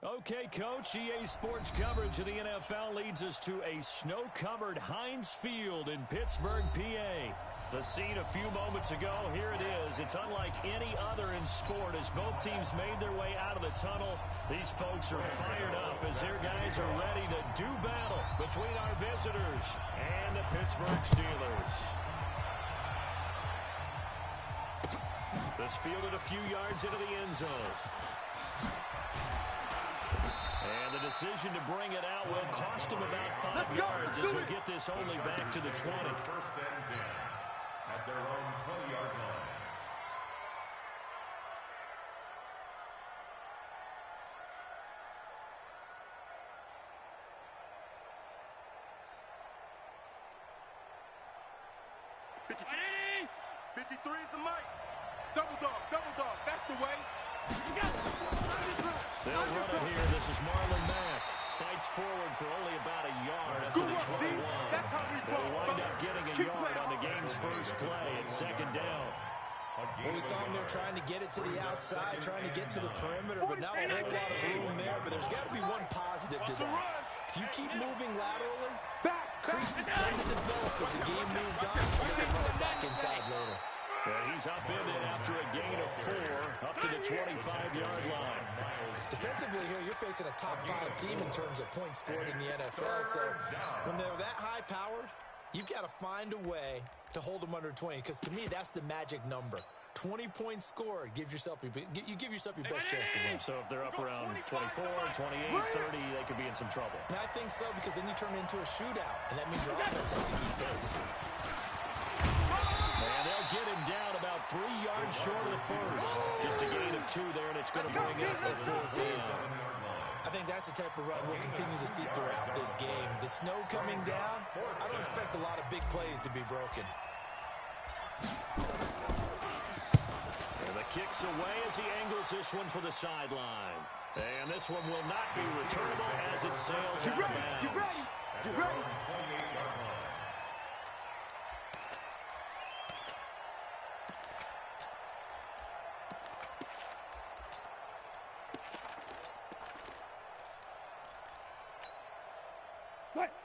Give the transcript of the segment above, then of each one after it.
Okay, Coach, EA Sports coverage of the NFL leads us to a snow-covered Heinz Field in Pittsburgh, PA. The scene a few moments ago, here it is. It's unlike any other in sport as both teams made their way out of the tunnel. These folks are fired up as their guys are ready to do battle between our visitors and the Pittsburgh Steelers. This fielded a few yards into the end zone. And the decision to bring it out will cost him about 5 yards as he'll get this only back to the 20. First and 10 at their own 20-yard line. Ready? 53 is the mic. Double dog, that's the way. They'll run it here. This is Marlon Mack. Fights forward for only about a yard up to the 21. They'll wind up getting a yard on the game's first play at second down. Well, we saw him there trying to get it to the outside, trying to get to the perimeter, but not a whole lot of room there. But there's got to be one positive to that. If you keep moving laterally, creases tend to develop as the game moves on, and you can run it back inside later. And he's up in it after a gain of 4 up to the 25-yard line. Defensively here, you're facing a top-5 team in terms of points scored in the NFL. So when they're that high-powered, you've got to find a way to hold them under 20. Because to me, that's the magic number. 20 points scored gives yourself you give yourself your best chance to win. So if they're up around 24, 28, 30, they could be in some trouble. And I think so, because then you turn it into a shootout, and that means your offense has to keep pace. And they'll get him down about 3 yards short of the first. Just a gain of 2 there, and it's going to bring up a 4th down. I think that's the type of run we'll continue to see throughout this game. The snow coming down, I don't expect a lot of big plays to be broken. And the kick's away as he angles this one for the sideline. And this one will not be returnable as it sails out of bounds. Get ready.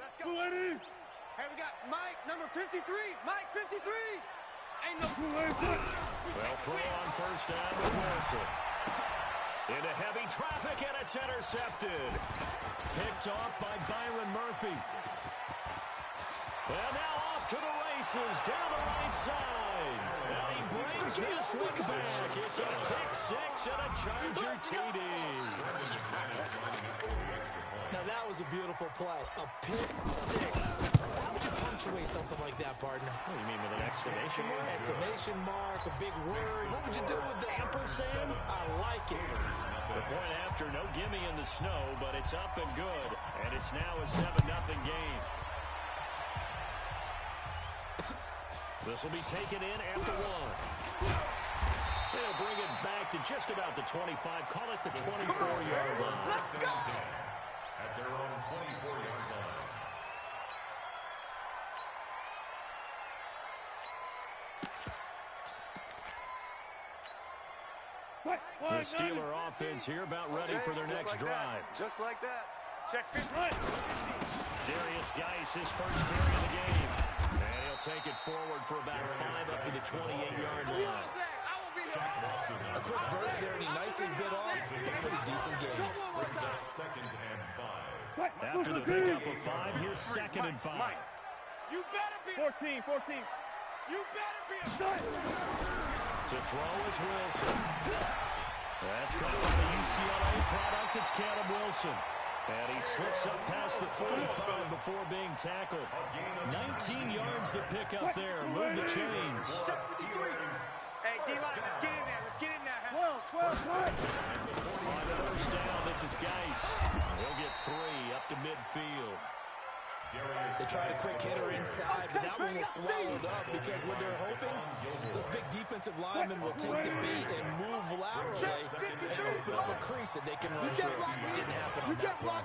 Let's go. Hey, we got Mike, number 53. Mike, 53. Ain't no Well, throw on first down with Wilson. Into heavy traffic, and it's intercepted. Picked off by Byron Murphy. And now off to the races, down the right side. And he brings this one back. It's a pick-6 and a Charger TD. Now, that was a beautiful play. A pick-6. How would you punctuate something like that, partner? What do you mean, with an exclamation mark? Exclamation mark, a big word. What would you do with the ampersand? I like it. The point after, no gimme in the snow, but it's up and good. And it's now a 7-0 game. This will be taken in after 1. They'll bring it back to just about the 25. Call it the 24-yard line. Let's go. At their own 24-yard line. The Steeler offense here about ready for their next drive. Just like that. Check it. Darius Geis, his first carry of the game. And he'll take it forward for about 5 up to the 28-yard line. A quick burst there, and he nicely bit off. A pretty decent game. Second and 5. After the pickup of 5, here's 2nd and 5. You better be 14. You better be a stud. To throw is Wilson. That's caught by the UCLA product. It's Caleb Wilson. And he slips up past the 45 before being tackled. 19 yards the pickup there. Move the chains. Hey, D-line, let's get in there. Let's get in there. 12. On first down, this is Geis. He'll get 3 up to midfield. They tried a quick hitter inside, but that one was swallowed up because what they're hoping, those big defensive linemen will take the beat and move laterally and open up a crease that they can run through. Didn't happen on that play.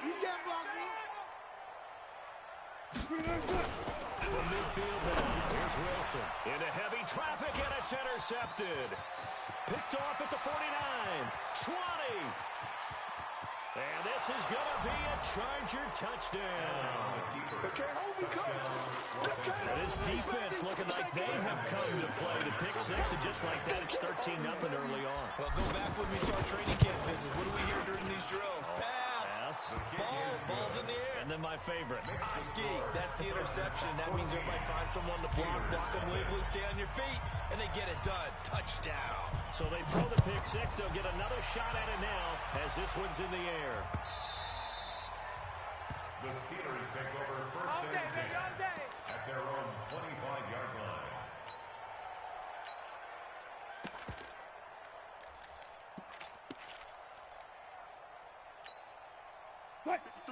You can't block me. From midfield, here's Wilson. Into heavy traffic, and it's intercepted. Picked off at the 49, 20. And this is going to be a Charger touchdown. And this defense looking like they have come to play the pick six, and just like that, it's 13-0 early on. Well, go back with me to our training camp visit. What do we hear during these drills? Pass. Ball's in the air. And then my favorite. Oski, that's the interception. That means everybody finds someone to block them legally, stay on your feet, and they get it done. Touchdown. So they throw the pick six. They'll get another shot at it now as this one's in the air. The Steelers take over first and 10 at their own 25-yard line.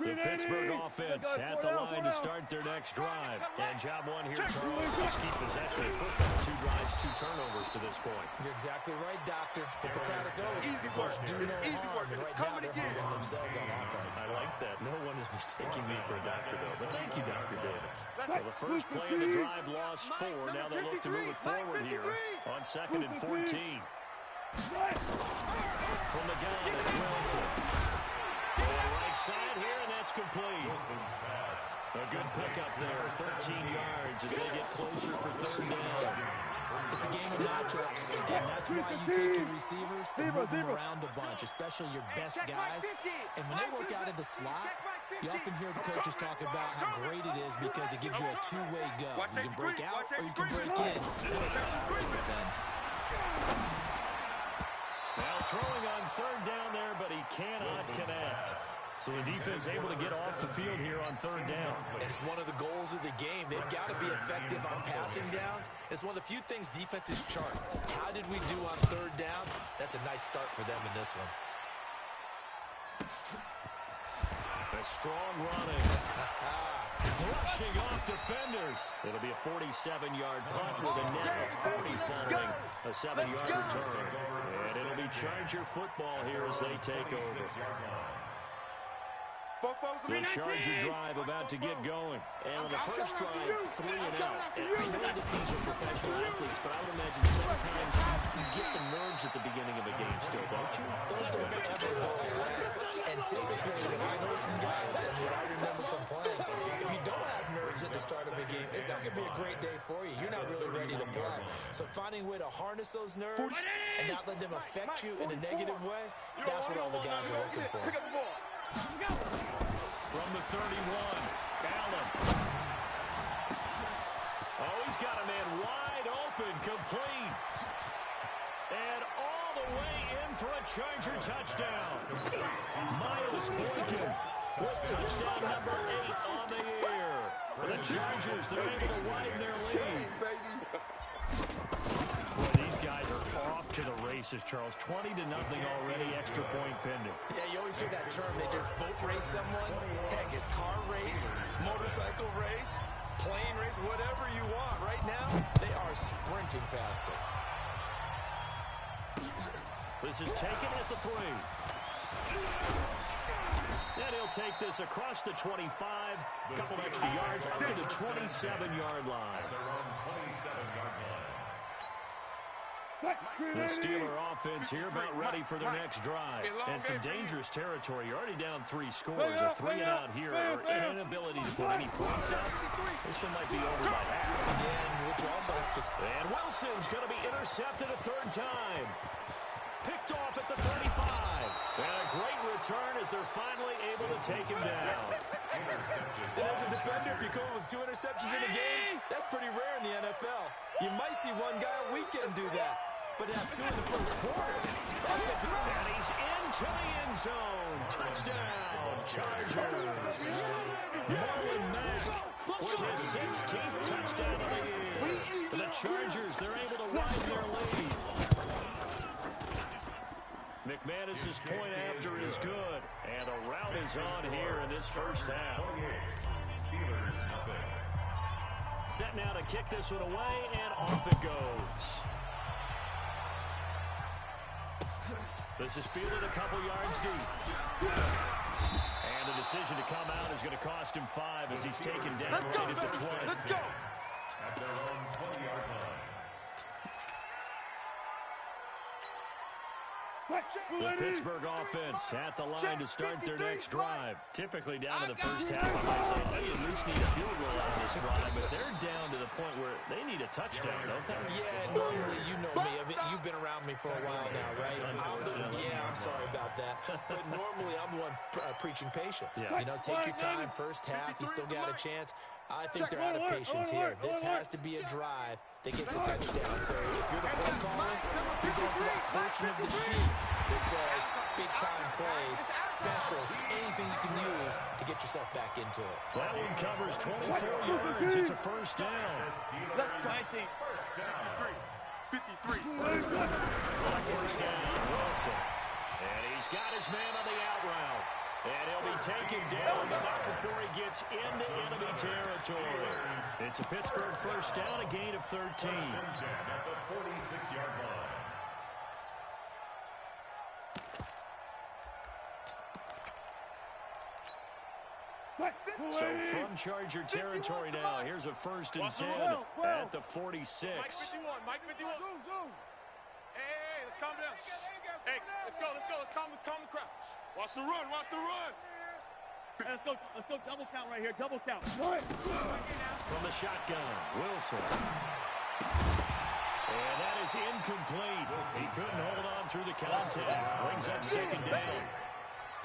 The Pittsburgh offense at the line to start their next drive. And job one here, Charles, just keep possession of football. 2 drives, 2 turnovers to this point. You're exactly right, Doctor. Hit the crowd of goals. Do no harm. And right now, they're harming themselves on offense. I like that. No one is mistaking me for a doctor, though. But thank you, Dr. Davis. Well, the first play of the drive lost 4. Now they'll look to move it forward here on 2nd and 14. From the gun, it's Wilson. Right side here, and that's complete. A good pickup there, 13 yards as they get closer for 3rd down. It's a game of matchups, and that's why you take your receivers and move them around a bunch, especially your best guys. And when they work out of the slot, you often hear the coaches talk about how great it is because it gives you a two-way go. You can break out or you can break in. And it's hard to defend. Now throwing on 3rd down there, but he cannot connect. So the defense able to get off the field here on 3rd down. And it's one of the goals of the game. They've got to be effective on passing downs. It's one of the few things defenses chart. How did we do on 3rd down? That's a nice start for them in this one. A strong running. Brushing off defenders. It'll be a 47-yard punt with a net of 40 following a 7-yard return. And it'll be Charger football here as they take over. The Charger drive about to get going. And on the first drive, 3 and out. I know that these are professional athletes, but I would imagine sometimes you get the nerves at the beginning of a game still, don't you? Those don't ever go away. And typically, what I heard from guys and what I remember from playing, if you don't have nerves at the start of a game, it's not going to be a great day for you. You're not really ready to play. So finding a way to harness those nerves and not let them affect you in a negative way, that's what all the guys are looking for. From the 31, Allen. Oh, he's got a man wide open, complete. And all the way in for a Charger touchdown. Miles Boykin with touchdown number 8 on the year. For the Chargers, they're able to widen their lead. Boy, these guys are off to the races, Charles. 20-0 already, extra point pending. Yeah, you always hear that term. They just boat race someone. Heck, it's car race, motorcycle race, plane race, whatever you want. Right now, they are sprinting past it. This is taken at the 3. And he'll take this across the 25. A couple extra yards up to the 27-yard line. The Steeler offense here about ready for their next drive. And some dangerous territory. You're already down 3 scores. A 3 and out here, or an inability to put any points up. This one might be over by half. And Wilson's going to be intercepted a 3rd time. Picked off at the 35. And a great return as they're finally able to take him down. And as a defender, if you come with 2 interceptions in a game, that's pretty rare in the NFL. You might see one guy a weekend do that. But to have 2 in the first quarter, that's a good... And he's into the end zone. Touchdown, Chargers. Marlon Mack with his 16th touchdown of the year. For the Chargers, they're able to widen their lead. McManus's point after is good. And a rout is on here in this first half. Set now to kick this one away, and off it goes. This is fielded a couple yards deep. And the decision to come out is going to cost him 5 as he's taken down right at the 20. Let's go. At their own 20-yard line. The Pittsburgh offense at the line to start their next drive. Typically down to the first half, I might say they at least need a field goal out of this drive, but they're down to the point where they need a touchdown, don't they? Yeah, normally, you know me. You've been around me for a while now, right? I'm sorry about that. But normally, I'm the one preaching patience. Yeah. You know, take your time. First half, you still got a chance. I think they're out of patience here. This has to be a drive that gets a touchdown. So if you're the play caller, you're going to that portion of the sheet that says big-time plays, specials, anything you can use to get yourself back into it. That one covers 24 yards. It's a first down. Let's go. 53. First down, Wilson. And he's got his man on the out route. And he'll be taken down, but not before he gets into enemy territory. It's a Pittsburgh first down, a gain of 13. At the 46-yard line. So from Charger territory now, here's a first and 10 at the 46. Mike 51. Zoom. Hey, let's calm down. Hey, let's go. Let's calm the crowd. Watch the run. Hey, let's go double count right here. Double count. From the shotgun, Wilson. And that is incomplete. He couldn't hold on through the contact. Brings up second down.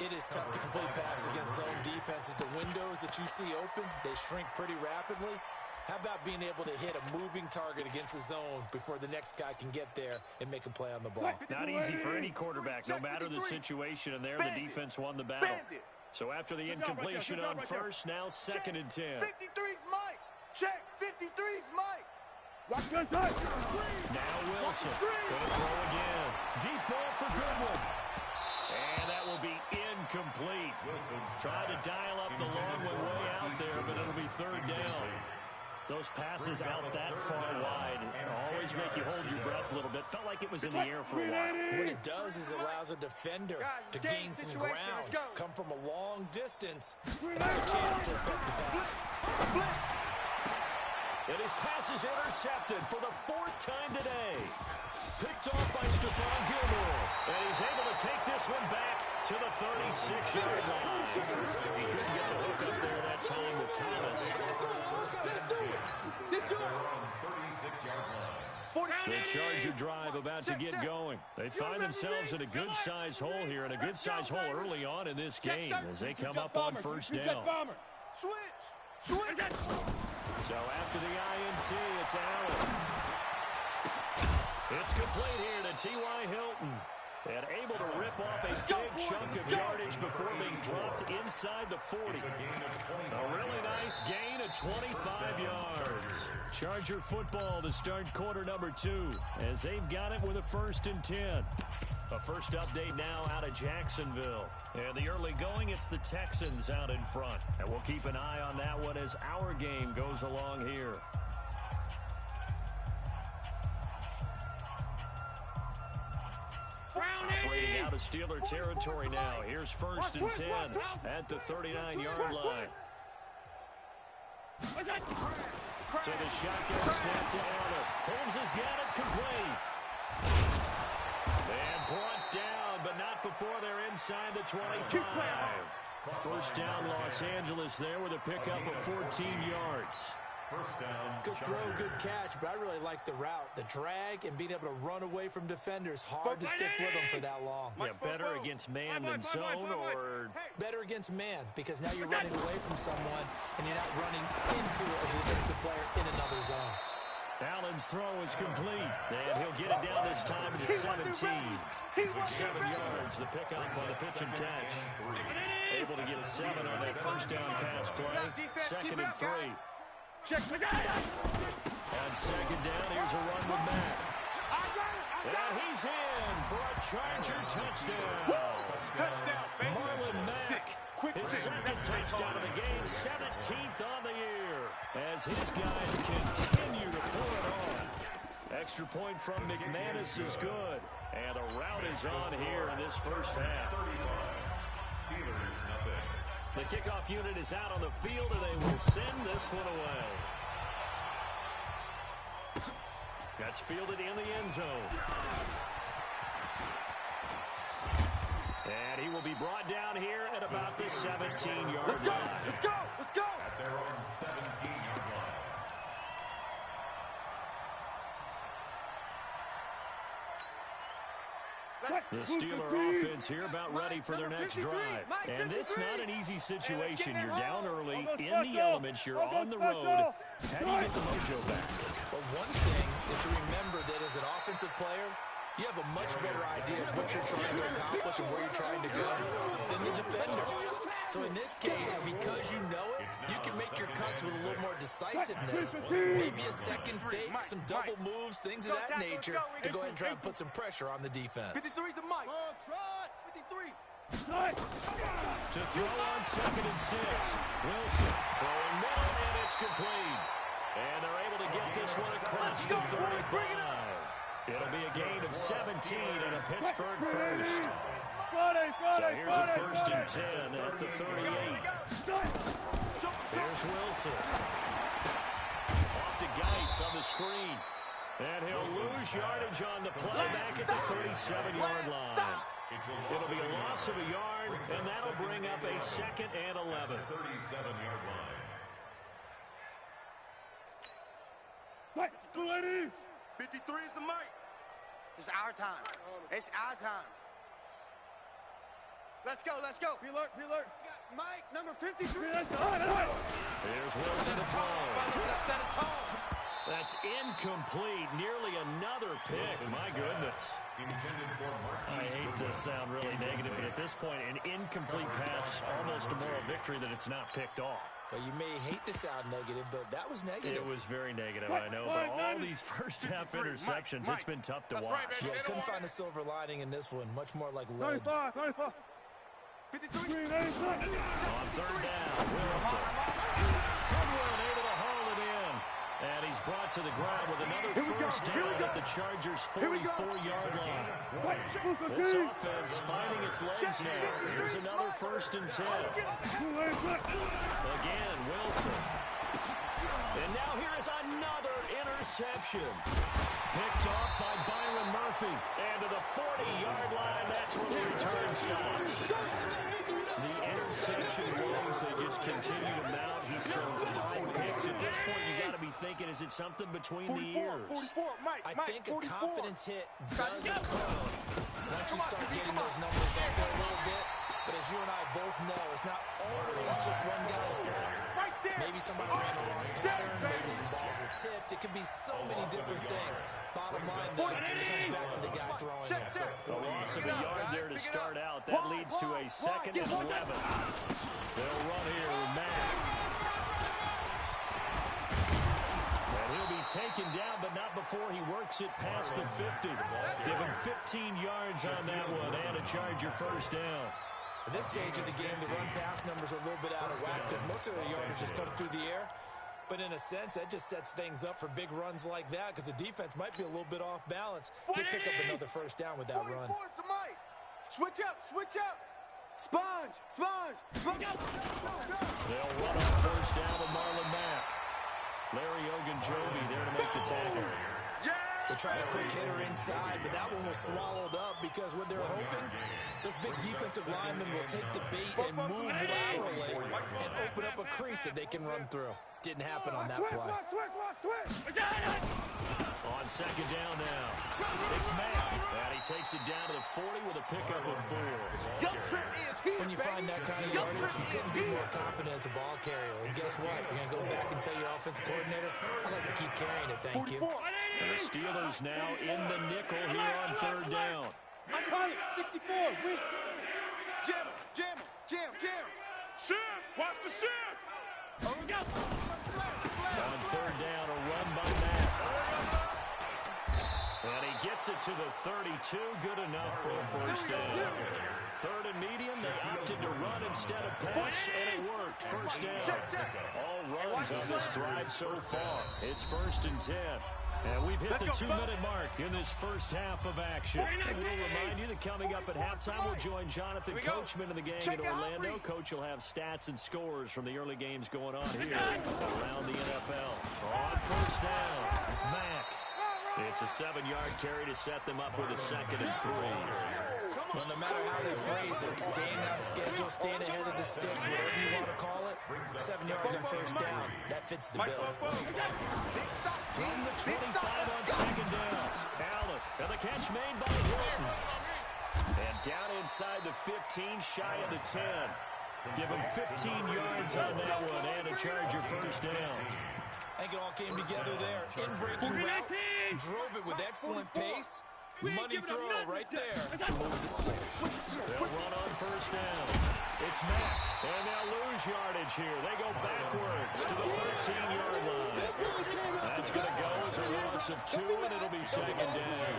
It is tough to complete passes against zone defenses. The windows that you see open, they shrink pretty rapidly. How about being able to hit a moving target against a zone before the next guy can get there and make a play on the ball? Not easy for any quarterback, no matter the situation, and there the defense won the battle. So after the incompletion on first, now second and 10. 53's Mike. Check. 53's Mike. Now Wilson. Gonna throw again. Deep ball for Goodwin. And that will be incomplete. Trying to dial up the long way out there, but it'll be third down. Those passes out that far wide always make you hold your breath a little bit. Felt like it was in the air for a while. What it does is it allows a defender to gain some ground, come from a long distance, and have a chance to affect the pass. And his pass is intercepted for the fourth time today. Picked off by Stephon Gilmore. And he's able to take this one back to the 36-yard line. He couldn't get the hook up there that time with Thomas. The Charger drive about to get going. They find themselves in a good-sized hole here, and a good-sized hole early on in this game as they come up on first down. Switch. So after the INT, it's Allen. It's complete here to T.Y. Hilton. And able to rip off a big chunk of yardage before being dropped inside the 40. A really nice gain of 25 yards. Charger football to start quarter number 2 as they've got it with a first and 10. A first update now out of Jacksonville. And the early going, it's the Texans out in front. And we'll keep an eye on that one as our game goes along here. Operating out of Steeler territory now. Here's first and 10 at the 39-yard line. So the shotgun snap to Allen. Holmes has got it complete. And brought down, but not before they're inside the 25. First down, Los Angeles there with a pickup of 14 yards. First down. Good throw, good catch, but I really like the route. The drag and being able to run away from defenders. Hard to stick with them for that long. Yeah, better against man than zone, or better against man, because now you're running away from someone and you're not running into a defensive player in another zone. Allen's throw is complete, and he'll get it down this time to 17. 7 yards, the pickup on the pitch and catch. Able to get 7 on that first down pass play. Second and 3. Check. And second down, here's a run with Mack. And he's in for a Charger touchdown. Marlon Mack, his second touchdown of the game, 17th on the year, as his guys continue to pull it on. Extra point from McManus is good, and a rout is on here in this first half. Steelers nothing. The kickoff unit is out on the field, and they will send this one away. That's fielded in the end zone. And he will be brought down here at about the 17-yard line. Let's go! Let's go! At their own 17-yard line. The Steeler offense here about ready for their next drive. And this is not an easy situation. You're down early, in the elements, you're on the road. How do you get the mojo back? But one thing is to remember that as an offensive player, you have a much better idea of what you're trying to accomplish and where you're trying to go than the defender. So in this case, because you know it, you can make your cuts with a little more decisiveness. Maybe a second fake, some double moves, things of that nature to go ahead and try and put some pressure on the defense. 53's the mic. 53. To throw on 2nd and 6. Wilson throwing middle, and it's complete. And they're able to get this one across the 35. It'll be a gain of 17 and a Pittsburgh first. So here's a 1st and 10 at the 38. Here's Wilson. Off to Geis on the screen. And he'll lose yardage on the play back at the 37-yard line. It'll be a loss of a yard, and that'll bring up a 2nd and 11. 37-yard line. 53 is the mic. It's our time. It's our time. Let's go, let's go. Be alert, be alert. Mike, number 53. Here's Wilson to throw. Set a tone. That's incomplete. Nearly another pick. My goodness. I hate to sound really negative, but at this point, an incomplete pass, almost a moral victory that it's not picked off. Well, you may hate to sound negative, but that was negative. It was very negative, I know. But all these first-half interceptions, it's been tough to watch. Yeah, couldn't find a silver lining in this one. Much more like lead. 53. On 3rd down, Wilson. Goodwin able to haul it in. And he's brought to the ground with another first down at the Chargers' 44-yard line. This offense finding its legs now. Here's another 1st and 10. Again, Wilson. And now here is another interception. Picked off by Byron Murphy. And to the 40-yard line, that's where the return stops. The interception woes, they just continue to mount. He's thrown 5 picks. At this point, you got to be thinking, is it something between the ears? 44, Mike, I think a confidence hit does occur once you start getting those numbers out there a little bit. But as you and I both know, it's not always just one guy's fault. Maybe somebody ran the wrong pattern, maybe some balls were tipped. It could be so many different things. Bottom line, though, it comes back to the guy throwing it. A loss of a yard there to start out. That leads to a 2nd and 11. They'll run here with Mack. And he'll be taken down, but not before he works it past the 50. Give him 15 yards on that one and a Charger first down. At this stage of the game, the run-pass numbers are a little bit out of whack because most of the yardage just come through the air. But in a sense, that just sets things up for big runs like that because the defense might be a little bit off balance. They pick up another first down with that run. Switch up, switch up. Sponge, sponge, sponge. They'll run on 1st down with Marlon Mack. Larry Ogunjobi there to make the tackle. They tried a quick hitter inside, but that one was swallowed up because what they're hoping, those big defensive linemen will take the bait and move laterally and open up a crease that they can run through. Didn't happen on that play. On 2nd down now, it's Mack. And he takes it down to the 40 with a pickup of 4. When you find that kind of yardage, you couldn't be more confident as a ball carrier. And guess what? You're going to go back and tell your offensive coordinator, I'd like to keep carrying it, thank you. And the Steelers now in the nickel here on 3rd down. I'm calling it. 64. Weak. Jam him. Jam him. Jam. Jam. Shift. Watch the shift. Oh, we go. On 3rd down, a run by Mack. And he gets it to the 32. Good enough for a first down. 3rd and medium, they opted to run instead of pass, and it worked. First down. All runs on this drive so far. It's 1st and 10. And we've hit the 2-minute mark in this first half of action. And we'll remind you that coming up at halftime, we'll join Jonathan Coachman and the gang in Orlando. Coach will have stats and scores from the early games going on here around the NFL. On 1st down, Mack. It's a 7-yard carry to set them up with a 2nd and 3. Well, no matter how they phrase it, staying on schedule, staying ahead of the sticks, whatever you want to call it, 7 yards on first down, that fits the bill. From the 25 on second down, Allen, and the catch made by Hilton. And down inside the 15, shy of the 10. Give him 15 yards on that one, and a Charger first down. I think it all came together there. In-breaking route, drove it with excellent pace. Money throw right there. Move the sticks. They'll run on first down. It's Mack, and they'll lose yardage here. They go backwards to the 13-yard line. That's going to go as a loss of 2, and it'll be second down.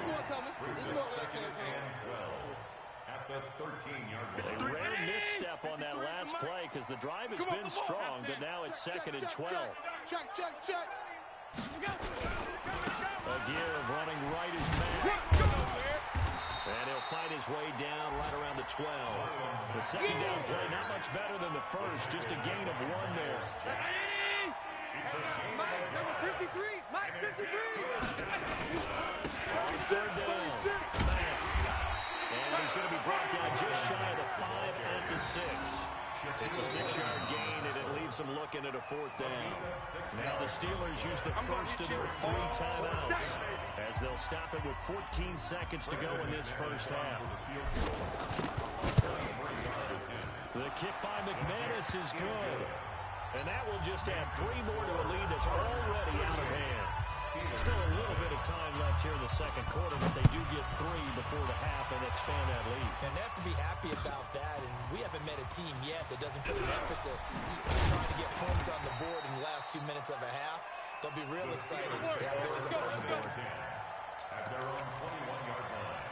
Second and 12 at the 13-yard line. A rare misstep on that last play because the drive has been strong, but now it's second and 12. Check. A give running right is Mack. And he'll find his way down right around the 12. The second down play not much better than the first, just a gain of 1 there. Mike, number 53. Mike, 53. On third down, Mack. And he's going to be brought down just shy of the 5 at the 6. It's a 6-yard gain, and it leaves them looking at a 4th down. Now the Steelers use the first of their 3 timeouts as they'll stop it with 14 seconds to go in this first half. The kick by McManus is good, and that will just add 3 more to a lead that's already out of hand. Still a little bit of time left here in the second quarter, but they do get 3 before the half and expand that lead. And they have to be happy about that, and we haven't met a team yet that doesn't put an emphasis on trying to get points on the board in the last 2 minutes of a half. They'll be real excited to have those on the board. At their own 21-yard line.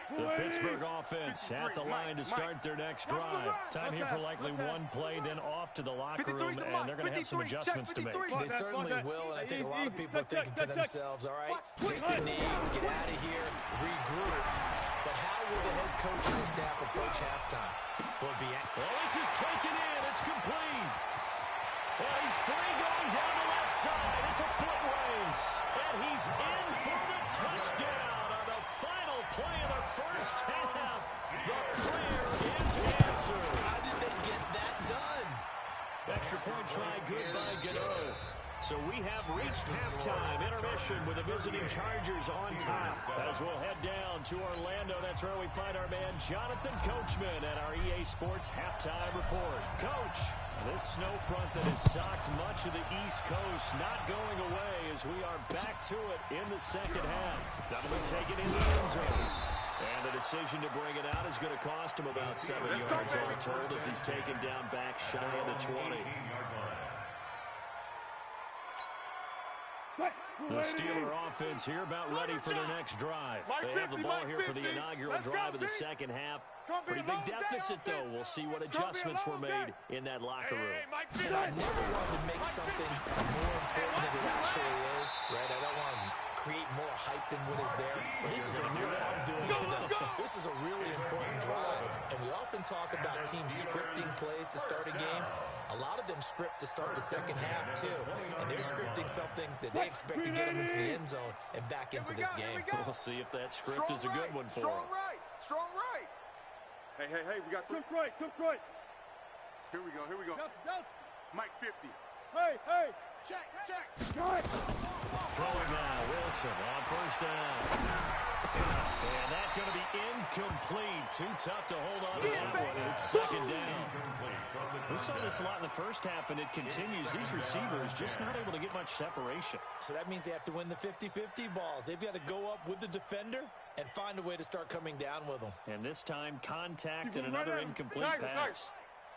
The Pittsburgh offense at the line to start their next drive. Time here for likely 1 play, then off to the locker room, and they're going to have some adjustments to make. They certainly will, and I think a lot of people are thinking to themselves, all right, take the knee, get out of here, regroup. But how will the head coach and his staff approach halftime? Will it be... Well, this is taken in. It's complete. Well, he's free going down the left side. It's a foot race. And he's in for the touchdown on the final play of the first half. The prayer is answered. How did they get that done? Extra point try, good by Gano. So we have reached halftime intermission with the visiting Chargers on top. As we'll head down to Orlando, that's where we find our man Jonathan Coachman at our EA Sports Halftime Report. Coach, this snow front that has socked much of the East Coast not going away as we are back to it in the second half. That'll be taken in the end zone. And the decision to bring it out is going to cost him about 7 yards all told as he's taken down back shy of the 20. The Steeler offense here about ready for their next drive. They have the ball here for the inaugural drive of the second half. Pretty big deficit, though. We'll see what adjustments were made in that locker room. And I never wanted to make something more important than it actually is, right? I don't want to create more hype than what is there. But this is a this is a really important drive. And we often talk about teams scripting plays to start a game. A lot of them script to start the second half, too. And they're scripting something that they expect to get them into the end zone and back into this game. We'll see if that script is a good one for them. Strong right. Hey, we got... Took right. Here we go. Delta. Mike 50. Hey. Check. Throwing now, Wilson on first down. And that's going to be incomplete. Too tough to hold on to that one. It's second down. We saw this a lot in the first half, and it continues. These receivers just not able to get much separation. So that means they have to win the 50-50 balls. They've got to go up with the defender and find a way to start coming down with them. And this time, contact and another incomplete pass.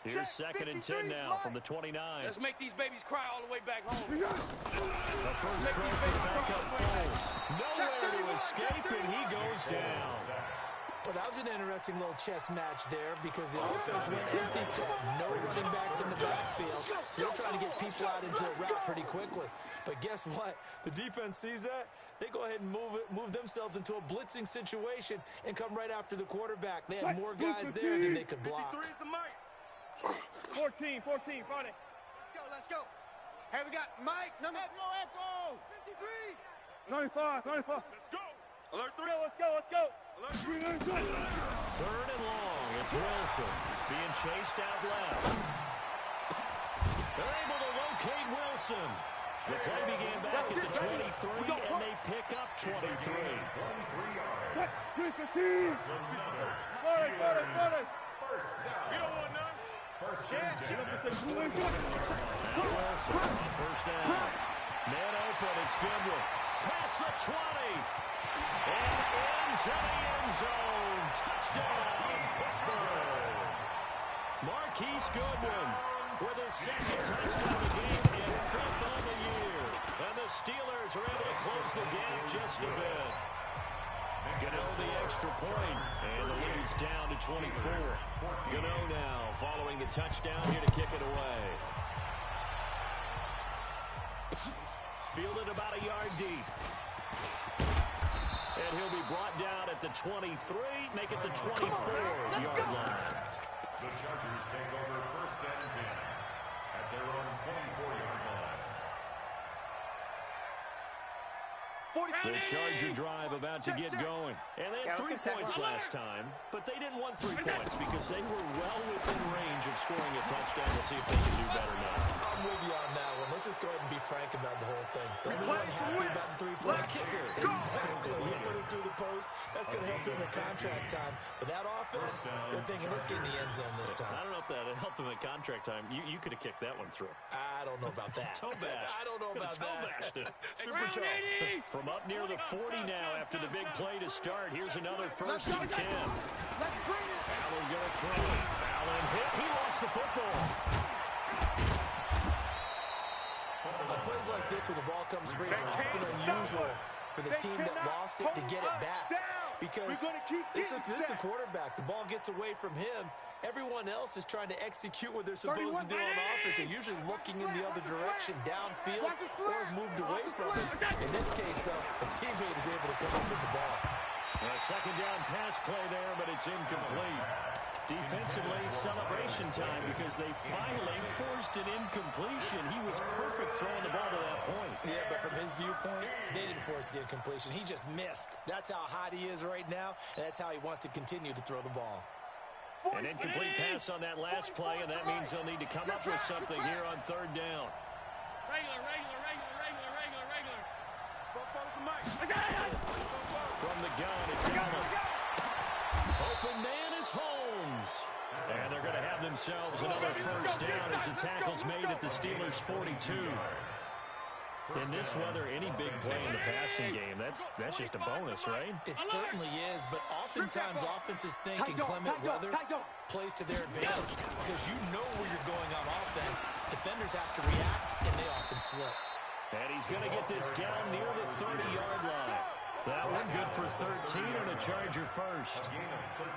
Here's second and 10 now from the 29. Let's make these babies cry all the way back home. The first throw for the backup Foles. Nowhere to escape, and he goes down. Well, that was an interesting little chess match there because the offense went empty set. No running backs in the backfield. So they're trying to get people out into a route pretty quickly. But guess what? The defense sees that. They go ahead and move themselves into a blitzing situation and come right after the quarterback. They had more guys there than they could block. 53 is the mic. 14, Friday. Let's go. Hey, we got Mike, number... Echo! 53! 95, 95. Let's go! Alert 3. Let's go. Alert 3, let's go. Third and long. It's Wilson being chased out left. They're able to locate Wilson. The play began back at the 23, and they pick up 23. That's 15. Got it. First down. You don't want none? First and 10. Wilson, first down. Man open, it's Goodwin. Past the 20. And into the end zone. Touchdown, Pittsburgh. Marquise Goodwin with his second touchdown of the game and fifth on the year. And the Steelers are able to close the gap just a bit. Gano the extra point, and the lead's down to 24. Gano now following the touchdown here to kick it away. Fielded about a yard deep. And he'll be brought down at the 23, make it the 24-yard line. The Chargers take over first and 10 at their own 24-yard line. The Charger drive about to get going. And they had 3 points last time, but they didn't want 3 points because they were well within range of scoring a touchdown. We'll see if they can do better now. I'm with you on that one. Let's just go ahead and be frank about the whole thing. The only one happy about the 3-point kicker. Exactly. He put it through the post. That's going to help him at contract time. But that offense, they're thinking, let's get in the end zone this time. I don't know if that helped him at contract time. You could have kicked that one through. I don't know about that. Toe bash. I don't know about that. Super toe. From up near the 40 now after the big play to start. Here's another first and 10. Let's bring it. Allen gonna throw. Allen hit. He lost the football. On plays like this where the ball comes free, it's often unusual for the team that lost it to get it back. Because this is the quarterback. The ball gets away from him. Everyone else is trying to execute what they're supposed to do on offense. They're usually looking in the other direction, downfield, or moved away from it. In this case, though, a teammate is able to come up with the ball. A second down pass play there, but it's incomplete. Defensively, celebration time because they finally forced an incompletion. He was perfect throwing the ball to that point. Yeah, but from his viewpoint, they didn't force the incompletion. He just missed. That's how hot he is right now, and that's how he wants to continue to throw the ball. An incomplete pass on that last play, and that means they'll need to come up with something here on third down. Regular. From the gun, it's Allen. Open man is Holmes. And they're going to have themselves another first down as the tackle's made at the Steelers' 42. In this weather, any big play in the passing game, that's just a bonus, right? It certainly is, but oftentimes offenses think inclement weather plays to their advantage because you know where you're going on offense. Defenders have to react, and they often slip. And he's going to get this down near the 30-yard line. That one good for 13 and a Charger first.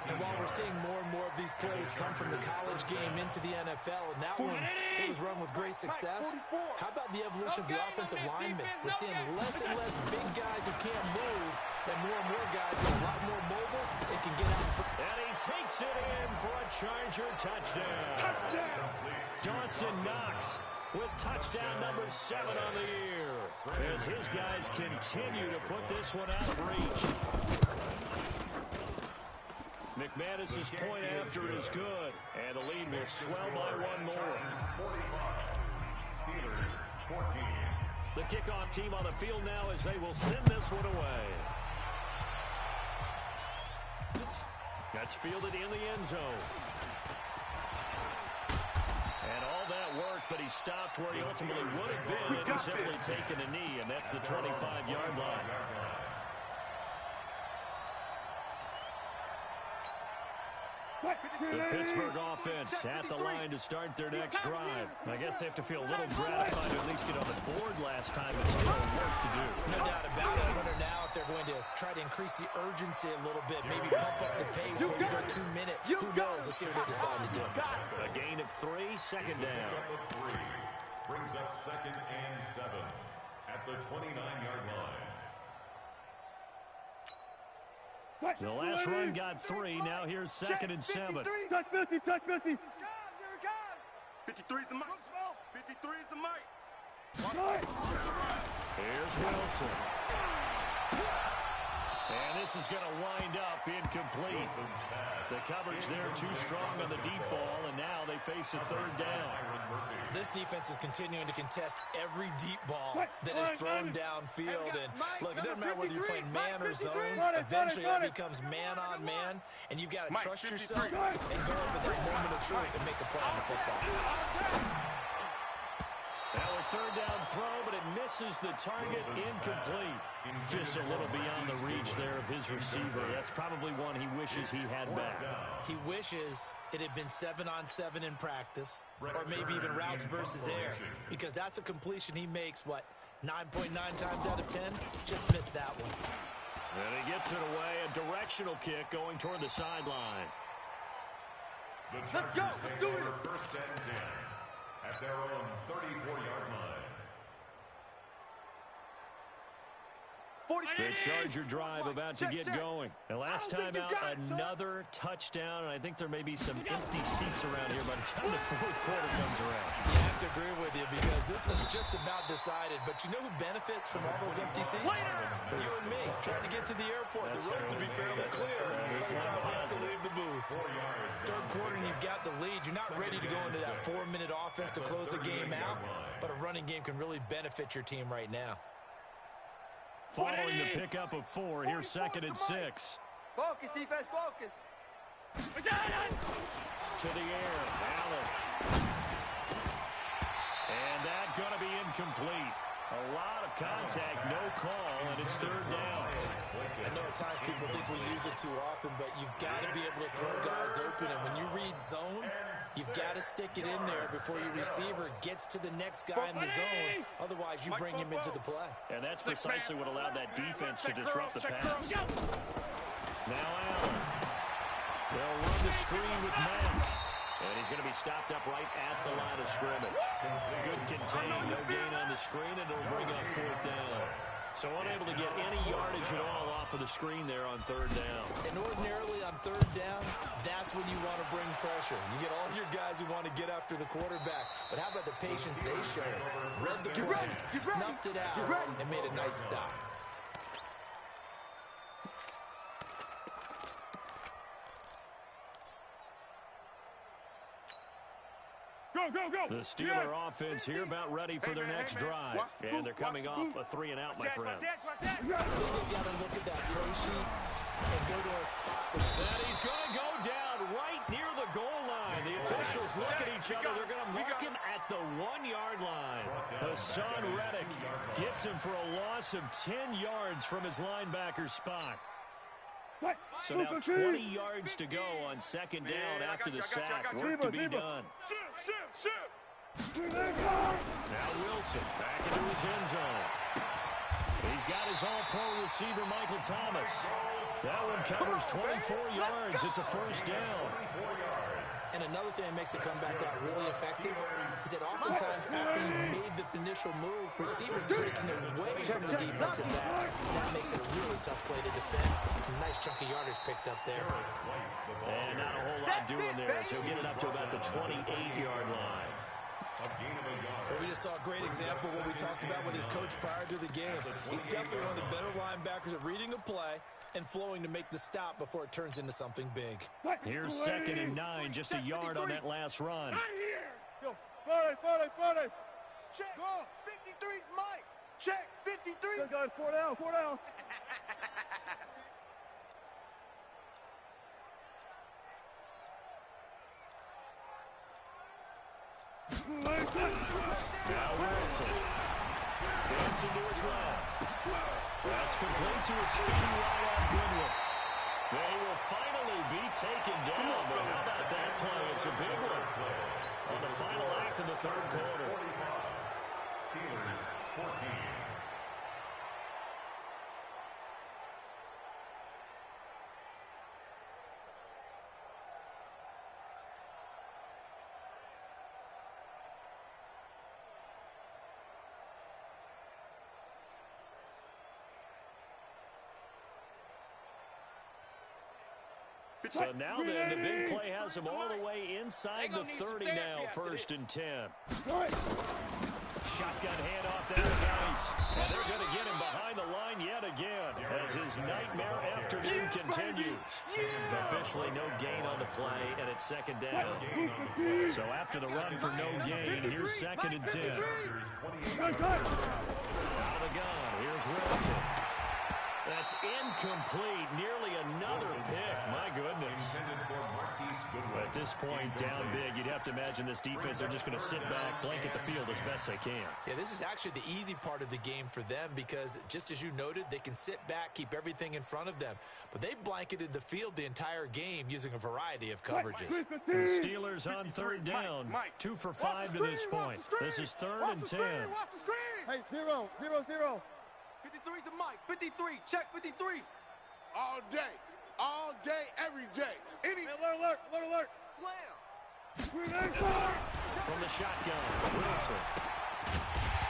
And while we're seeing more and more of these plays come from the college game into the NFL, and that one, it was run with great success, how about the evolution of the offensive linemen? We're seeing less and less big guys who can't move, and more guys who are a lot more mobile and can get out in front. And he takes it in for a Charger touchdown. Dawson Knox with touchdown number 7 on the year as his guys continue to put this one out of reach. McManus's point after is good, and the lead will swell by one more. 45. Steelers 14. The kickoff team on the field now as they will send this one away. That's fielded in the end zone. And all that work, but he stopped where he ultimately would have been and simply taken a knee, and that's the 25-yard line. The Pittsburgh offense at the line to start their next drive. I guess they have to feel a little gratified to at least get on the board last time, but still work to do. No doubt about it. I wonder now if they're going to try to increase the urgency a little bit, maybe pump up the pace, maybe go 2 minutes. Who knows? Let's see what they decide to do. A gain of 3, second down. Brings up second and 7 at the 29-yard line. The last run got 3. Now here's second and 7. Touch 50. 53's the mic. 53's the mic. Here's Wilson. And this is going to wind up incomplete. The coverage there too strong on the deep ball, and now they face a third down. This defense is continuing to contest every deep ball that is thrown downfield. And look, it doesn't matter whether you're playing man or zone. Eventually that becomes man on man, and you've got to trust yourself and go over that moment of truth and make a play on the football. Now a third down throw, but it misses the target, incomplete. Just a little beyond the reach there of his receiver. That's probably one he wishes he had back. He wishes it had been 7-on-7 in practice, or maybe even routes versus air, because that's a completion he makes, 9.9 times out of 10? Just missed that one. And he gets it away, a directional kick going toward the sideline. Let's go, let's do it. First and 10 at their own 34-yard line. The Charger drive about to get going. And last time out, another touchdown. And I think there may be some empty seats around here by the time the fourth quarter comes around. You have to agree with you because this one's just about decided. But you know who benefits from all those empty seats? You and me, trying to get to the airport. The roads will be fairly clear by the time we have to leave the booth. Third quarter, and you've got the lead. You're not ready to go into that 4-minute offense to close the game out. But a running game can really benefit your team right now. Following the pickup of 4, here's 2nd and 6. Focus, defense, focus. To the air, Allen. And that's going to be incomplete. A lot of contact, no call, and it's third down. I know at times people think we use it too often, but you've got to be able to throw guys open. And when you read zone, you've got to stick it in there before your receiver gets to the next guy in the zone. Otherwise, you bring him into the play. And that's precisely what allowed that defense to disrupt the pass. Now Allen. They'll run the screen with Mack. And he's going to be stopped up right at the line of scrimmage. Good contain, no gain on the screen, and it'll bring up fourth down. So unable to get any yardage at all off of the screen there on third down. And ordinarily on third down, that's when you want to bring pressure. You get all your guys who want to get after the quarterback. But how about the patience they showed? Read the play, snuffed it out, and made a nice stop. The Steeler offense here about ready for their next drive. And they're coming off a 3-and-out, my friend. I think they've got to look at that play sheet and go to a spot. And he's going to go down right near the goal line. The officials look at each other. They're going to mark him at the 1-yard line. Hassan Reddick gets him for a loss of 10 yards from his linebacker spot. So now 20 yards to go on second down after the sack. Work to be done. Now Wilson back into his end zone. He's got his all-pro receiver, Michael Thomas. That one covers 24 yards. It's a first down. And another thing that makes the comeback route really effective is that oftentimes after you've made the initial move, receivers breaking away from the defensive back. That makes it a really tough play to defend. Nice chunk of yardage picked up there. And not a whole lot doing there, so get it up to about the 28-yard line. Well, we just saw a great example of what we talked about with his coach prior to the game. He's definitely one of the better linebackers at reading a play and flowing to make the stop before it turns into something big. Here's 2nd and 9, just a yard on that last run. Check. 53's Mike. Check. 53. Good guys, 4 down, 4 down. Now Wilson gets into his left. That's complete to a speedy wide on Goodwin. They will finally be taken down, but how about that play? It's a big one on the final act of the third quarter. Steelers 14. So now then, the big play has him all the way inside the 30 now, 1st and 10. shotgun handoff down the ice. And they're going to get him behind the line yet again as his nightmare afternoon continues. Officially no gain on the play, and it's second down. So after the run for no gain, here's 2nd and 10. Out of the gun, here's Wilson. That's incomplete. Nearly another pick. My goodness. At this point, down big, you'd have to imagine this defense, they're just going to sit back, blanket the field as best they can. Yeah, this is actually the easy part of the game for them because, just as you noted, they can sit back, keep everything in front of them. But they've blanketed the field the entire game using a variety of coverages. The Steelers on 3rd down. 2 for 5 to this point. This is 3rd and 10. Hey, 0, 0, 0. 53's the mic. 53. Check 53. All day, every day. Hey, alert. Slam. From the shotgun, Wilson.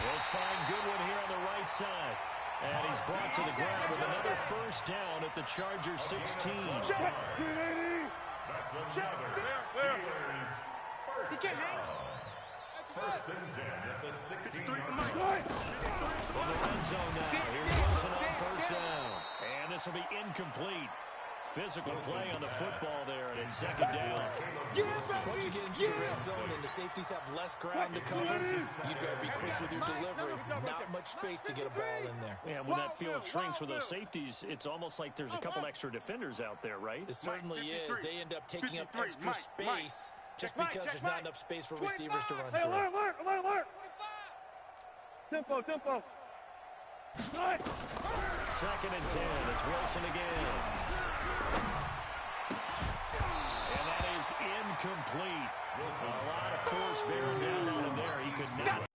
He'll find Goodwin here on the right side. And he's brought to the ground with another first down at the Chargers 16. Check. That's another Steelers He can't hang. First and 10 at the 16. From the red zone now. Here's Wilson on first down. And this will be incomplete. Physical play on the football there, and it's 2nd down. Once you get into the red zone and the safeties have less ground to cover, you better be quick with your delivery. Not much space to get a ball in there. Yeah, when that field shrinks with those safeties, it's almost like there's a couple extra defenders out there, right? It certainly is. They end up taking up extra space just because there's not enough space for receivers to run through. Alert. Tempo. 2nd and 10. It's Wilson again. And that is incomplete. A lot of force bearing down on him there. He could not.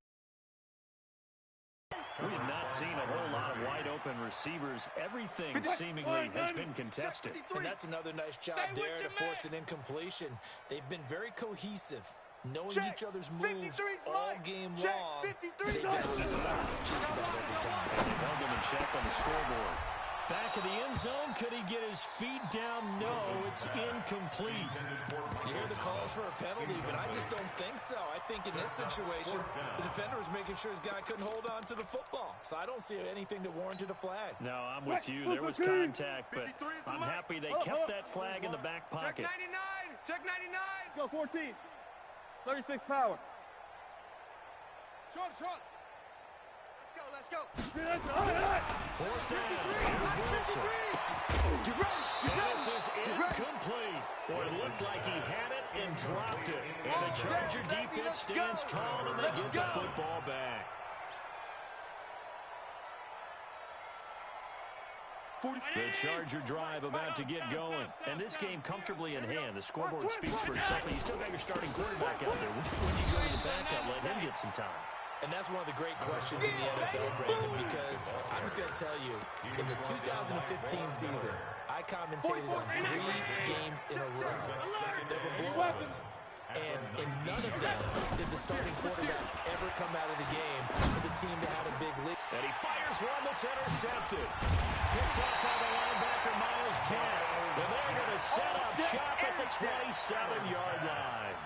We have not seen a whole lot of wide open receivers. Everything seemingly has been contested. And that's another nice job there to force an incompletion. They've been very cohesive, knowing each other's moves all game long. They've been easy just about every time. And they held him in check on the scoreboard. Back of the end zone. Could he get his feet down? No, it's incomplete. You hear the calls for a penalty, but I just don't think so. I think in this situation, the defender was making sure his guy couldn't hold on to the football. So I don't see anything that warranted a flag. No, I'm with you. There was contact, but I'm happy they kept that flag in the back pocket. Check 99. Go 14. 36 power. Short. Let's go. 4th down. Here's Wilson. And this is incomplete. Boy, it looked like he had it and dropped it. And the Charger defense stands tall and they get the football back. The Charger drive about to get going. And this game comfortably in hand. The scoreboard speaks for itself. You still got your starting quarterback out there. When you go to the backup, let him get some time. And that's one of the great questions in the NFL, Brandon, because I'm just going to tell you, in the 2015 season, I commentated on 3 games in a row that were blowouts. And in none of them did the starting quarterback ever come out of the game for the team that had a big lead. And he fires one that's intercepted. Picked up by the linebacker, Miles Jack. And they're going to set up shop at the 27-yard line.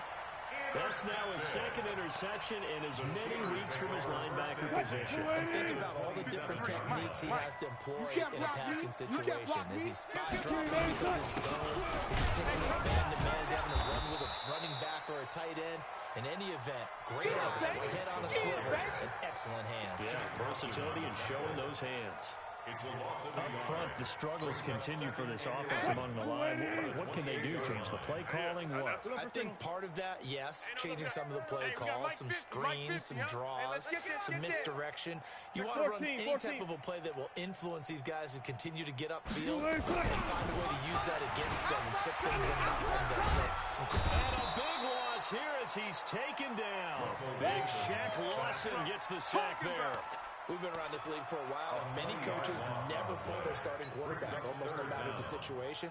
That's now his 2nd interception in as many weeks from his linebacker position. And think about all the different techniques he has to employ in a passing situation. Is he spot dropping because it's zone? Is he picking up man-to-man? Is he having to run with a running back or a tight end? In any event, great eyes, head on a swivel, and excellent hands. Yeah, versatility and showing those hands. Up front, the struggles continue for this offense among the line. What can they do? Change the play calling? What? I think part of that, yes, changing some of the play calls, some screens, some draws, some misdirection. You want to run any type of a play that will influence these guys to continue to get upfield and find a way to use that against them and slip things in behind them. So and a big loss here as he's taken down. Big Shaq Lawson gets the sack there. We've been around this league for a while, and many coaches never pull their starting quarterback, almost no matter the situation.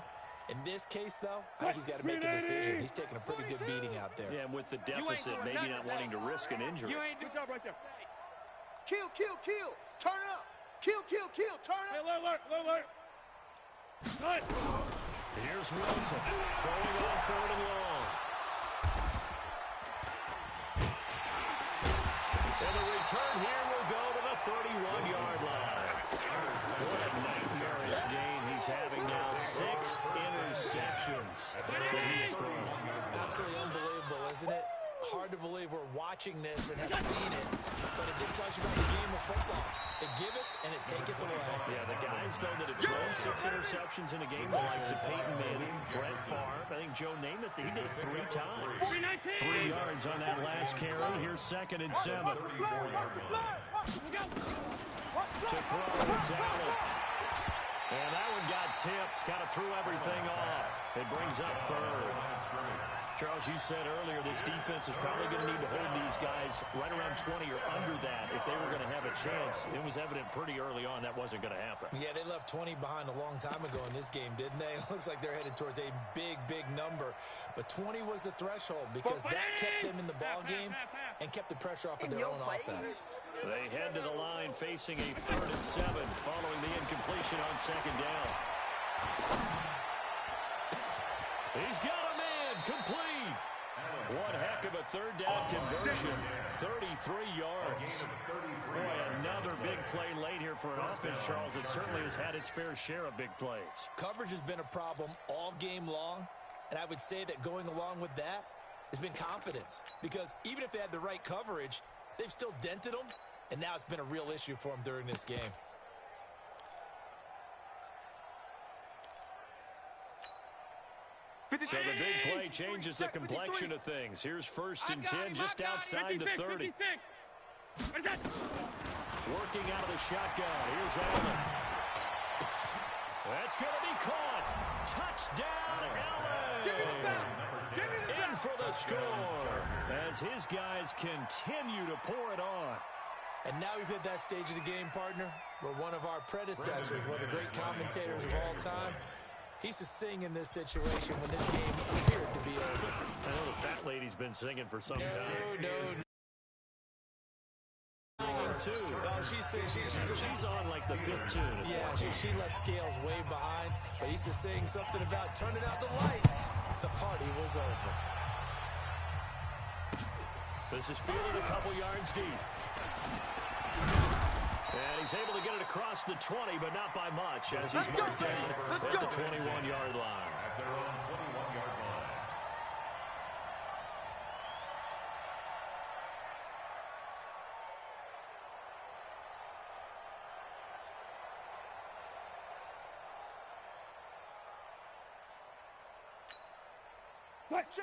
In this case, though, I think he's got to make a decision. He's taking a pretty good beating out there. Yeah, and with the deficit, maybe not wanting to risk an injury. Good job right there. Kill. Turn it up. Kill. Turn it up. Alert. Here's Wilson throwing on 3rd and long. And the return here will go to the 31-yard line. What a nightmarish game he's having now. 6 interceptions that he has thrown. Absolutely unbelievable, isn't it? Hard to believe we're watching this and have seen it, but it just tells you about the game of football. It giveth and it taketh away. Yeah, the guys, though, that have thrown 6 interceptions in a game, the likes of Peyton Manning, Brett Favre, I think Joe Namath, he did it 3 times. 3 yards on that last carry. Here's 2nd and 7. To throw, it's Allen. And that one got tipped, kind of threw everything off. It brings up 3rd. Charles, you said earlier this defense is probably going to need to hold these guys right around 20 or under that if they were going to have a chance. It was evident pretty early on that wasn't going to happen. Yeah, they left 20 behind a long time ago in this game, didn't they? It looks like they're headed towards a big, big number. But 20 was the threshold because that kept them in the ball game and kept the pressure off of their own offense. They head to the line facing a 3rd and 7 following the incompletion on 2nd down. He's got a man complete. One heck of a 3rd down conversion. 33 yards. Boy, another big play late here for an offense, Charles, that certainly has had its fair share of big plays. Coverage has been a problem all game long, and I would say that going along with that has been confidence. Because even if they had the right coverage, they've still dented them, and now it's been a real issue for them during this game. So the big play changes the complexion of things. Here's 1st and 10 just outside the 30. Working out of the shotgun. Here's Allen. That's going to be caught. Touchdown, Allen. In for the score as his guys continue to pour it on. And now we've hit that stage of the game, partner, where one of our predecessors, one of the great commentators of all time, he used to sing in this situation when this game appeared to be over. I know the fat lady's been singing for some time. No. She's on like the 5th tune. Yeah, she left Scales way behind, but he used to sing something about turning out the lights. The party was over. This is fielded a couple yards deep. And he's able to get it across the 20, but not by much as he's marked down at the 21-yard line. At their own 21-yard line.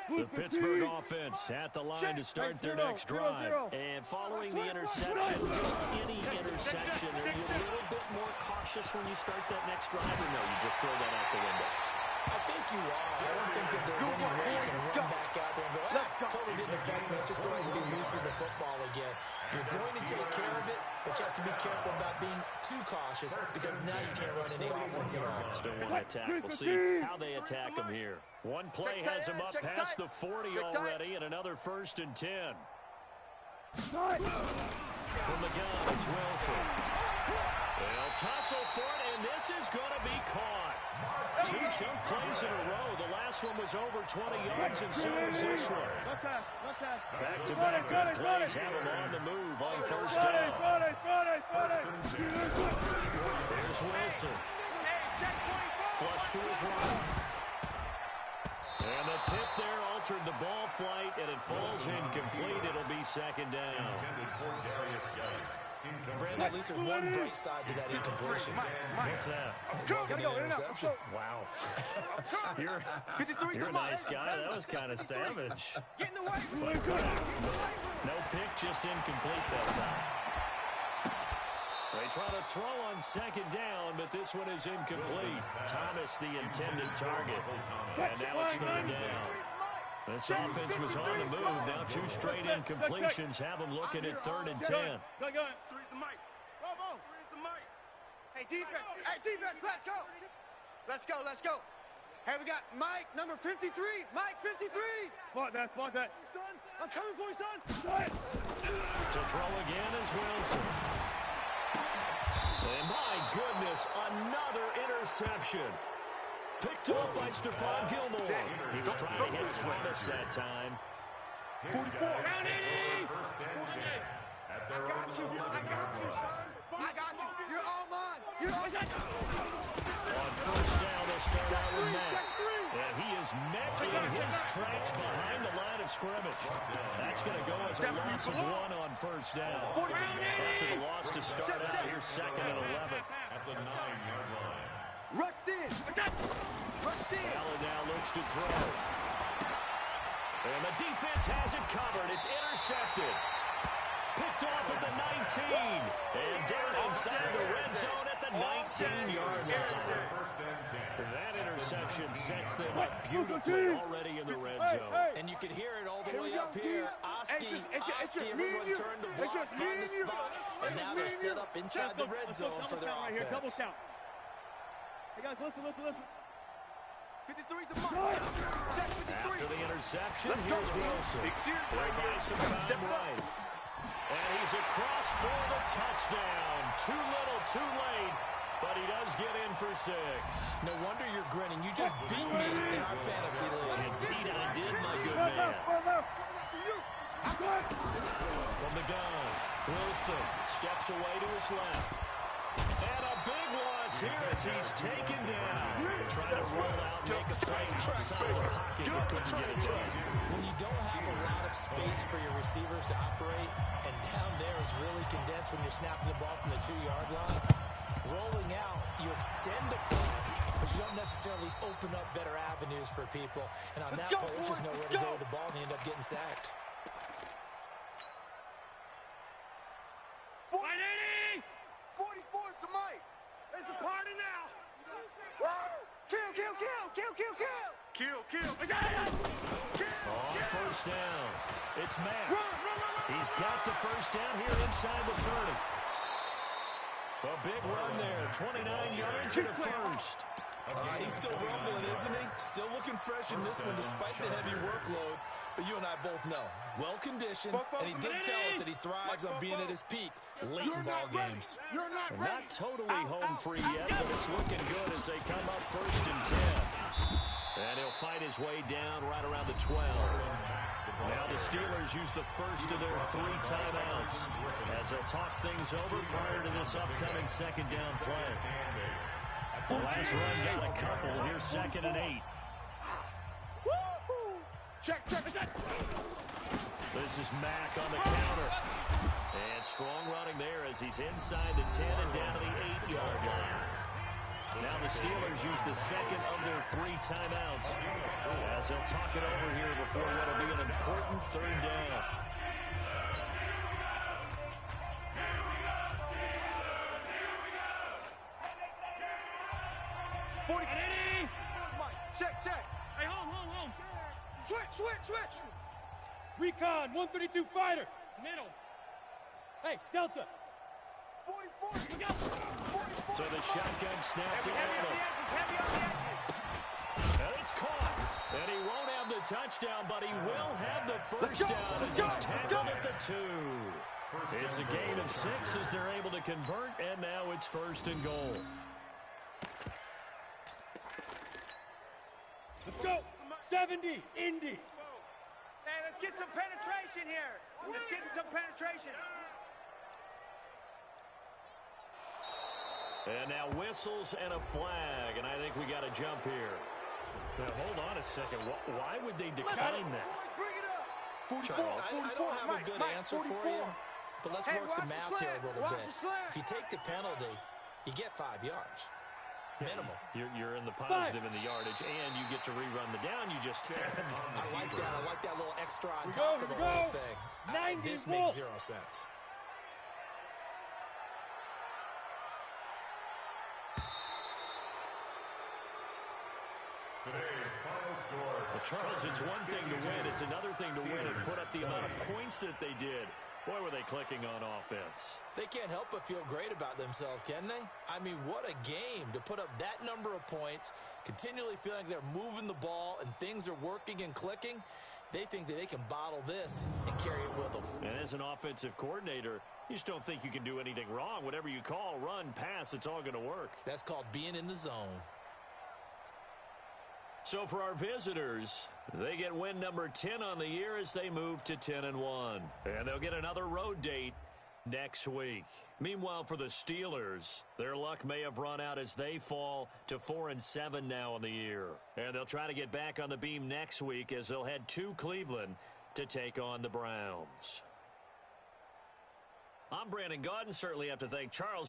The Pittsburgh offense at the line to start their next drive. And following the interception, just any interception, are you a little bit more cautious when you start that next drive, or no, you just throw that out the window? I think you are. I don't think that there's any way you can run back out there and go, totally didn't affect me. Let's just go ahead and be loose with the football again. You're going to take care of it, but you have to be careful about being too cautious because now you can't run any offense at all. Still want to attack. We'll see how they attack him here. One play has him up past the 40 already, and another 1st and 10. From the gun, it's Wilson. They'll tussle for it, and this is going to be caught. 2 chunk plays in a row. The last one was over 20 yards, and so is this one. Back-to-back good plays have him on the move on 1st down. Here's Wilson. Flush to his right. And the tip there altered the ball flight, and it falls incomplete. It'll be 2nd down. Brandon, at least there's one bright side to that incompletion. What's that? Interception. Wow. You're a nice guy. That was kind of savage. No pick, just incomplete that time. They try to throw on 2nd down, but this one is incomplete. Thomas, the intended target. And now it's 3rd down. This offense was on the move. Now 2 straight incompletions have them looking at 3rd and 10. Go. Three's the mic. Bravo. Three's the mic. Hey, defense. Let's go. Hey, we got Mike, number 53. Mike, 53. Spot that. Son, I'm coming for you, son. To throw again is Wilson. And my goodness, another interception. Picked off by Stephon Gilmore. He was trying to hit Thomas that time. 44. at I their got own you. 11-yard line. Son. I got you. You're all mine. You're all On first down, they'll start out with Matt. And he is met in his tracks behind the line of scrimmage. That's going to go as a loss of 1 on first down. After the loss to start out, here's 2nd and 11. At the 9-yard line. Rush in. Rush in. Allen now looks to throw. And the defense has it covered. It's intercepted. Picked off at the 19. And down inside the red zone at the 19-yard line. First and 10. That interception sets them up beautifully already in the red zone. And you can hear it all the way up here. Oski, everyone turned to block, find the spot, and now they're set up inside the red zone for their offense. Double count. Hey, guys, listen. 53's the mark. Check 53. After the interception, here's Wilson. They'll buy some time right. And he's across for the touchdown. Too little, too late. But he does get in for 6. No wonder you're grinning. You just beat me in our fantasy league. Indeed I did, my good man. From the gun, Wilson steps away to his left. And a big loss here as he's taken down. Trying to roll out, make a play outside the pocket, but couldn't get a chance. When you don't have a lot of space for your receivers to operate, and down there is really condensed when you're snapping the ball from the 2-yard line, rolling out, you extend the play, but you don't necessarily open up better avenues for people. And on that play, there's just nowhere to go with the ball, and you end up getting sacked. 44's the mic. It's a party now. Woo! Kill. On first down, it's Matt. He's got the first down here inside the 30. A big run there, 29 yards to the first. He's still rumbling, isn't he? Still looking fresh in this one despite the heavy workload. But you and I both know, well-conditioned, and he did tell us that he thrives on being at his peak late in ball games. Not totally home free yet, but it's looking good as they come up first and 10. And he'll fight his way down right around the 12. Now the Steelers use the first of their 3 timeouts as they'll talk things over prior to this upcoming 2nd down play. The last run got a couple. Here's 2nd and 8. Check. This is Mack on the counter. And strong running there as he's inside the 10 and down to the 8-yard line. Now the Steelers use the 2nd of their 3 timeouts as they'll talk it over here before what will be an important 3rd down. Check. Hey, home. Switch. Recon, 132 fighter. Middle. Hey, Delta. 44. So the shotgun snap to Allen. Heavy on the edges. And it's caught. And he won't have the touchdown, but he will have the first down as he's tackled at the 2. It's a gain of 6 as they're able to convert, and now it's 1st and goal. Let's go. 70, Indy. Hey, let's get some penetration here. Let's get some penetration. And now whistles and a flag, and I think we got a jump here. Now, hold on a second. Why would they decline that? Bring it up. 44, Charles, 44. I don't have a good answer 44. for you, but let's work the watch math the here a little watch bit. the slam. If you take the penalty, you get 5 yards. Minimum. You're in the positive in the yardage, and you get to rerun the down you just had. I like that. I like that little extra on top of the whole thing. This makes 0 sense. Today's final score. Well, Charles, it's one thing to win. It's another thing to win and put up the amount of points that they did. Boy, were they clicking on offense. They can't help but feel great about themselves, can they? I mean, what a game to put up that number of points, continually feeling like they're moving the ball and things are working and clicking. They think that they can bottle this and carry it with them. And as an offensive coordinator, you just don't think you can do anything wrong. Whatever you call, run, pass, it's all going to work. That's called being in the zone. So for our visitors, they get win number 10 on the year as they move to 10-1. And they'll get another road date next week. Meanwhile, for the Steelers, their luck may have run out as they fall to 4-7 now in the year. And they'll try to get back on the beam next week as they'll head to Cleveland to take on the Browns. I'm Brandon Gaudin. Certainly have to thank Charles